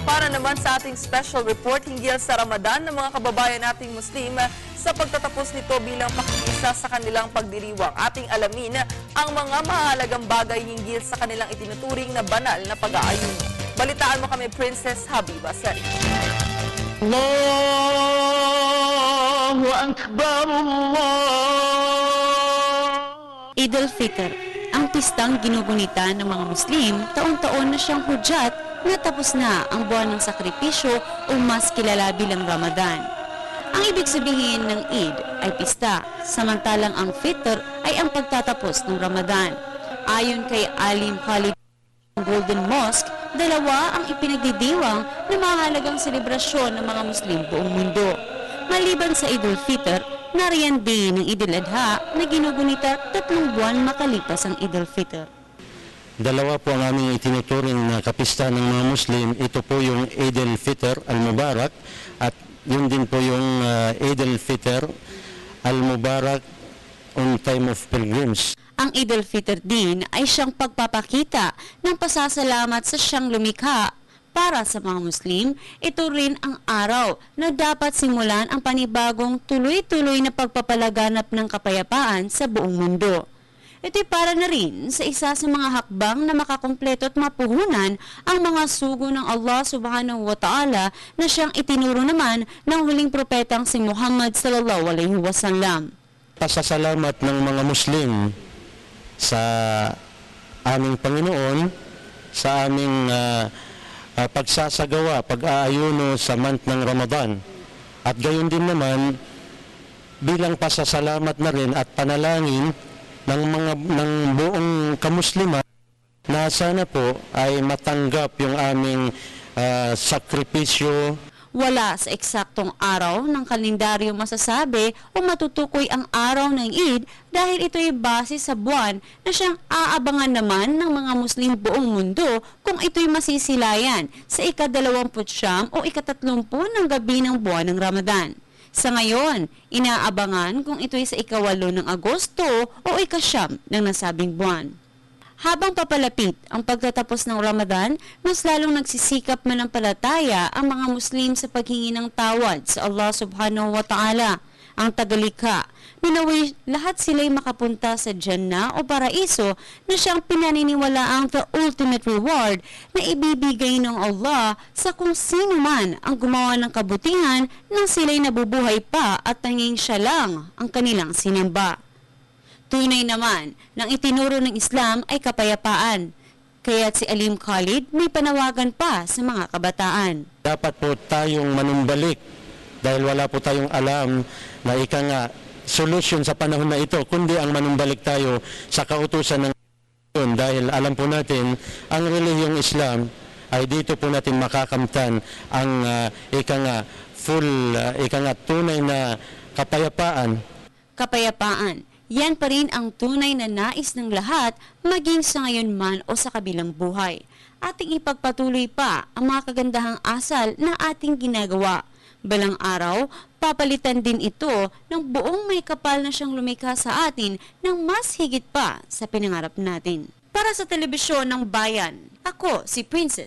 para naman sa ating special report hinggil sa Ramadan ng mga kababayan nating Muslim sa pagtatapos nito bilang pakikiisa sa kanilang pagdiriwang. Ating alamin ang mga mahalagang bagay hinggil sa kanilang itinuturing na banal na pag-aayuno. Balitaan mo kami, Princess Habiba Sari. Allahu Akbar, Eid al-Fitr, ang pistang ginugunita ng mga Muslim, taon-taon na siyang hudyat na tapos na ang buwan ng sakripisyo o mas kilala bilang Ramadan. Ang ibig sabihin ng Eid ay pista, samantalang ang Fitr ay ang pagtatapos ng Ramadan. Ayon kay Alim Khalid ng Golden Mosque, dalawa ang ipinagdidiwang na mahalagang selebrasyon ng mga Muslim buong mundo. Maliban sa Eid al-Fitr, nariyan din ang Eid al-Adha na ginugunita 3 buwan makalipas ang Eid al-Fitr. Dalawa po ang aming itinuturing na kapista ng mga Muslim. Ito po yung Eid al-Fitr al-Mubarak at yun din po yung Eid al-Fitr al-Mubarak on time of pilgrims. Ang Eid al-Fitr din ay siyang pagpapakita ng pasasalamat sa siyang lumikha. Para sa mga Muslim, ito rin ang araw na dapat simulan ang panibagong tuloy-tuloy na pagpapalaganap ng kapayapaan sa buong mundo. Ito'y para na rin sa isa sa mga hakbang na makakumpleto at mapuhunan ang mga sugo ng Allah subhanahu wa ta'ala na siyang itinuro naman ng huling propetang si Muhammad sallallahu alaihi wasallam. Pasasalamat ng mga Muslim sa aming Panginoon, sa aming pagsasagawa, pag-aayuno sa month ng Ramadan. At gayon din naman, bilang pasasalamat na rin at panalangin ng buong kamusliman na sana po ay matanggap yung aming sakripisyo. Wala sa eksaktong araw ng kalendaryo masasabi o matutukoy ang araw ng Eid dahil ito'y base sa buwan na siyang aabangan naman ng mga Muslim buong mundo kung ito'y masisilayan sa ika-29 o ika-30 ng gabi ng buwan ng Ramadan. Sa ngayon, inaabangan kung ito'y sa ika-8 ng Agosto o ika-9 ng nasabing buwan. Habang papalapit ang pagtatapos ng Ramadan, mas lalong nagsisikap manampalataya ang mga Muslim sa paghingi ng tawad sa Allah subhanahu wa ta'ala, ang tagalikha, na naway lahat sila'y makapunta sa Jannah o paraiso na siyang pinaniniwalaang the ultimate reward na ibibigay ng Allah sa kung sino man ang gumawa ng kabutihan nang sila'y nabubuhay pa at tanging siya lang ang kanilang sinamba. Tunay naman, nang itinuro ng Islam ay kapayapaan. Kaya't si Alim Khalid may panawagan pa sa mga kabataan. Dapat po tayong manumbalik dahil wala po tayong alam na ika nga solusyon sa panahon na ito, kundi ang manumbalik tayo sa kautusan ng Panginoon dahil alam po natin ang relihiyong Islam ay dito po natin makakamtan ang tunay na kapayapaan. Kapayapaan. Yan pa rin ang tunay na nais ng lahat, maging sa ngayon man o sa kabilang buhay. Ating ipagpatuloy pa ang mga kagandahang asal na ating ginagawa. Balang araw, papalitan din ito ng buong may kapal na siyang lumikha sa atin ng mas higit pa sa pinangarap natin. Para sa telebisyon ng bayan, ako si Princess